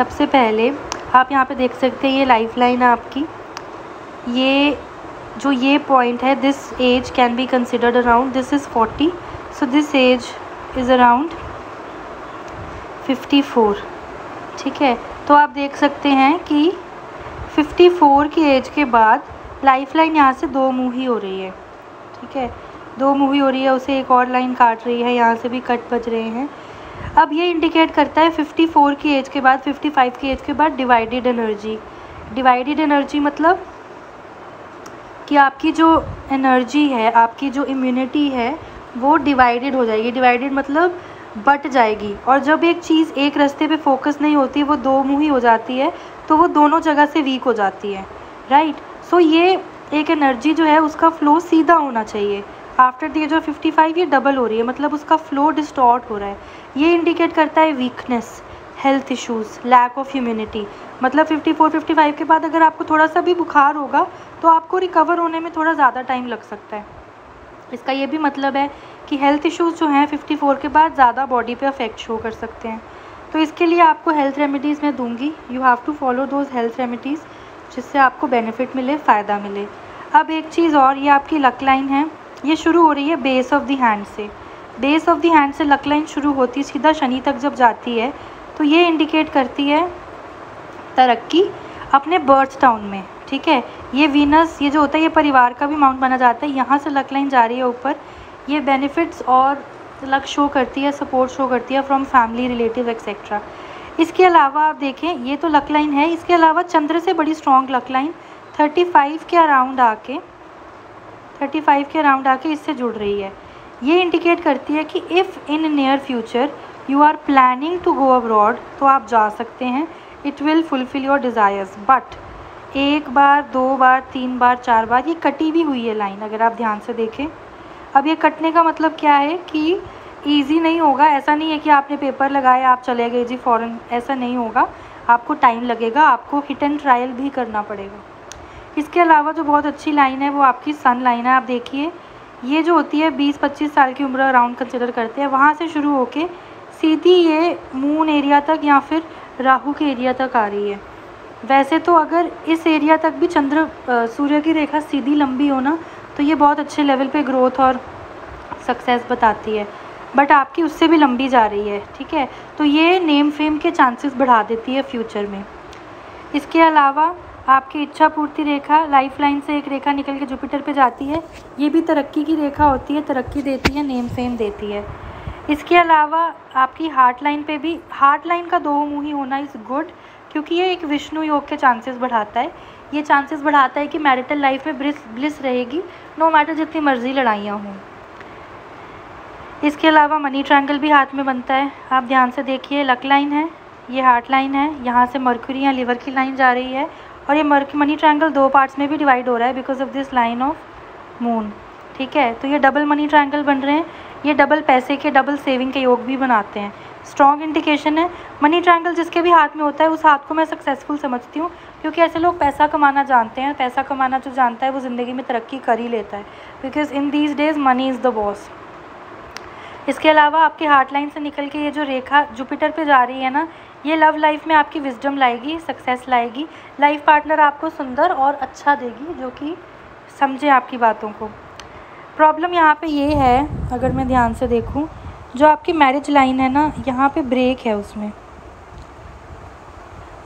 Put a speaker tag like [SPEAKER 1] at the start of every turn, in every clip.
[SPEAKER 1] सबसे पहले आप यहाँ पे देख सकते हैं ये लाइफ लाइन है आपकी। ये पॉइंट है, this age can be considered around, this is 40, so this age is around 54। ठीक है, तो आप देख सकते हैं कि 54 की एज के बाद लाइफ लाइन यहाँ से दो मुँही हो रही है। ठीक है, दो मुँही हो रही है, उसे एक और लाइन काट रही है, यहाँ से भी कट बज रहे हैं। अब ये इंडिकेट करता है 54 की एज के बाद, 55 की एज के बाद डिवाइडेड एनर्जी। डिवाइडेड एनर्जी मतलब कि आपकी जो एनर्जी है, आपकी जो इम्यूनिटी है वो डिवाइडेड हो जाएगी। डिवाइडेड मतलब बट जाएगी, और जब एक चीज़ एक रास्ते पे फोकस नहीं होती, वो दो मुँही हो जाती है, तो वो दोनों जगह से वीक हो जाती है, राइट। सो ये एक एनर्जी जो है उसका फ़्लो सीधा होना चाहिए। आफ्टर द एज ऑफ 55 ये डबल हो रही है, मतलब उसका फ़्लो डिस्टॉर्ट हो रहा है। ये इंडिकेट करता है weakness, health issues, lack of immunity. मतलब 54-55 के बाद अगर आपको थोड़ा सा भी बुखार होगा तो आपको रिकवर होने में थोड़ा ज़्यादा टाइम लग सकता है। इसका ये भी मतलब है कि हेल्थ इश्यूज़ जो हैं 54 के बाद ज़्यादा बॉडी पे अफेक्ट शो कर सकते हैं। तो इसके लिए आपको हेल्थ रेमेडीज़ मैं दूंगी, you have to follow those health remedies जिससे आपको बेनिफिट मिले, फ़ायदा मिले। अब एक चीज़ और, ये आपकी लक लाइन है, ये शुरू हो रही है बेस ऑफ द हैंड से। बेस ऑफ द हैंड से लक लाइन शुरू होती है, सीधा शनि तक जब जाती है तो ये इंडिकेट करती है तरक्की अपने बर्थ टाउन में। ठीक है, ये वीनस, ये जो होता है ये परिवार का भी माउंट माना जाता है। यहाँ से लक लाइन जा रही है ऊपर, ये बेनिफिट्स और लक शो करती है, सपोर्ट शो करती है फ्रॉम फैमिली, रिलेटिव एक्सेट्रा। इसके अलावा आप देखें, ये तो लक लाइन है, इसके अलावा चंद्र से बड़ी स्ट्रॉन्ग लक लाइन 35 के अराउंड आके इससे जुड़ रही है। ये इंडिकेट करती है कि if in near future you are planning to go abroad, तो आप जा सकते हैं, it will fulfil your desires. But एक बार, दो बार, तीन बार, चार बार ये कटी भी हुई है लाइन, अगर आप ध्यान से देखें। अब ये कटने का मतलब क्या है कि ईजी नहीं होगा। ऐसा नहीं है कि आपने पेपर लगाया आप चले गए जी फ़ौरन, ऐसा नहीं होगा, आपको टाइम लगेगा, आपको हिट एंड ट्रायल भी करना पड़ेगा। इसके अलावा जो बहुत अच्छी लाइन है वो आपकी सन लाइन है। आप देखिए, ये जो होती है 20-25 साल की उम्र अराउंड कंसिडर करते हैं, वहाँ से शुरू होके सीधी ये मून एरिया तक या फिर राहु के एरिया तक आ रही है। वैसे तो अगर इस एरिया तक भी सूर्य की रेखा सीधी लंबी हो ना, तो ये बहुत अच्छे लेवल पे ग्रोथ और सक्सेस बताती है, बट आपकी उससे भी लंबी जा रही है। ठीक है, तो ये नेम फेम के चांसेस बढ़ा देती है फ्यूचर में। इसके अलावा आपकी इच्छा पूर्ति रेखा, लाइफ लाइन से एक रेखा निकल के जुपिटर पे जाती है, ये भी तरक्की की रेखा होती है, तरक्की देती है, नेम फेम देती है। इसके अलावा आपकी हार्ट लाइन पे भी, हार्ट लाइन का दो मुँही होना इज़ गुड, क्योंकि ये एक विष्णु योग के चांसेस बढ़ाता है। ये चांसेस बढ़ाता है कि मैरिटल लाइफ में ब्लिस रहेगी, नो मैटर जितनी मर्जी लड़ाइयाँ हों। इसके अलावा मनी ट्रायंगल भी हाथ में बनता है। आप ध्यान से देखिए, लक लाइन है, ये हार्ट लाइन है, यहाँ से मर्क्यूरी या लिवर की लाइन जा रही है, और ये मनी ट्रायंगल दो पार्ट्स में भी डिवाइड हो रहा है because of this line of moon. ठीक है, तो ये डबल मनी ट्रायंगल बन रहे हैं, ये डबल पैसे के, डबल सेविंग के योग भी बनाते हैं। स्ट्रॉन्ग इंडिकेशन है। मनी ट्रायंगल जिसके भी हाथ में होता है उस हाथ को मैं सक्सेसफुल समझती हूँ, क्योंकि ऐसे लोग पैसा कमाना जानते हैं। पैसा कमाना जो जानता है वो ज़िंदगी में तरक्की कर ही लेता है, because in these days money is the boss. इसके अलावा आपके हार्ट लाइन से निकल के ये जो रेखा जुपिटर पे जा रही है ना, ये लव लाइफ में आपकी विजडम लाएगी, सक्सेस लाएगी। लाइफ पार्टनर आपको सुंदर और अच्छा देगी, जो कि समझे आपकी बातों को। प्रॉब्लम यहाँ पे ये है, अगर मैं ध्यान से देखूँ, जो आपकी मैरिज लाइन है ना, यहाँ पे ब्रेक है, उसमें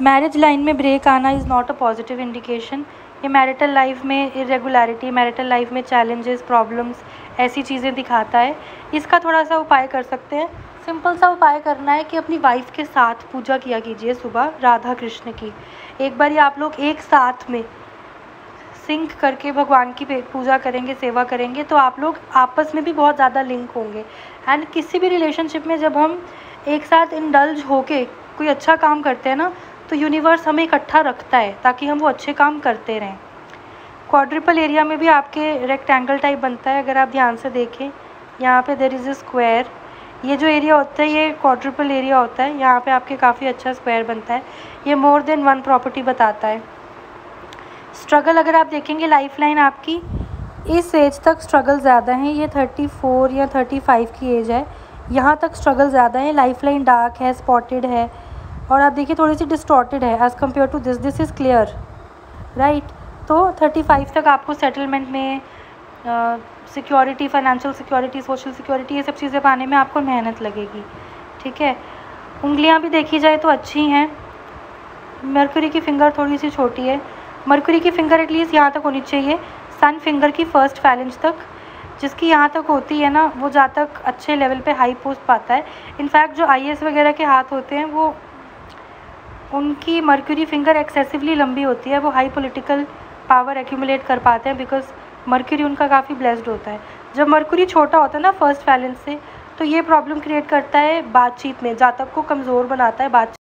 [SPEAKER 1] मैरिज लाइन में ब्रेक आना is not a positive indication. ये मैरिटल लाइफ में इरेगुलरिटी, मैरिटल लाइफ में चैलेंजेस, प्रॉब्लम्स, ऐसी चीज़ें दिखाता है। इसका थोड़ा सा उपाय कर सकते हैं। सिंपल सा उपाय करना है कि अपनी वाइफ के साथ पूजा किया कीजिए सुबह राधा कृष्ण की। एक बार आप लोग एक साथ में सिंक करके भगवान की पूजा करेंगे, सेवा करेंगे, तो आप लोग आपस में भी बहुत ज़्यादा लिंक होंगे। एंड किसी भी रिलेशनशिप में जब हम एक साथ इंडल्ज होके कोई अच्छा काम करते हैं ना, तो यूनिवर्स हमें इकट्ठा रखता है ताकि हम वो अच्छे काम करते रहें। क्वाड्रिपल एरिया में भी आपके रेक्टेंगल टाइप बनता है। अगर आप ध्यान से देखें, यहाँ पे देयर इज़ अ स्क्वायर, ये जो एरिया होता है ये क्वाड्रिपल एरिया होता है। यहाँ पे आपके काफ़ी अच्छा स्क्वायर बनता है। ये मोर देन वन प्रॉपर्टी बताता है। स्ट्रगल अगर आप देखेंगे, लाइफ लाइन आपकी इस एज तक स्ट्रगल ज़्यादा है। ये 34 या 35 की एज है, यहाँ तक स्ट्रगल ज़्यादा है। लाइफ लाइन डार्क है, स्पॉटेड है, और आप देखिए थोड़ी सी डिस्टॉर्टेड है as compared to this is clear, right. तो 35 तक आपको सेटलमेंट में security, financial security, social security, ये सब चीज़ें पाने में आपको मेहनत लगेगी, ठीक है। उंगलियां भी देखी जाए तो अच्छी हैं। मरकरी की फिंगर थोड़ी सी छोटी है। मरकरी की फिंगर एटलीस्ट यहाँ तक होनी चाहिए, सन फिंगर की फर्स्ट फैलेंज तक। जिसकी यहाँ तक होती है ना, वो जहाँ तक अच्छे लेवल पे हाई पोस्ट पाता है। इनफैक्ट जो IAS वगैरह के हाथ होते हैं, वो उनकी मरकरी फिंगर एक्सेसिवली लंबी होती है। वो हाई पॉलिटिकल पावर एक्यूमुलेट कर पाते हैं बिकॉज मरकरी उनका काफ़ी ब्लेस्ड होता है। जब मरकरी छोटा होता है ना फर्स्ट फैलेंज से, तो ये प्रॉब्लम क्रिएट करता है बातचीत में, जहाँ तक को कमज़ोर बनाता है बातचीत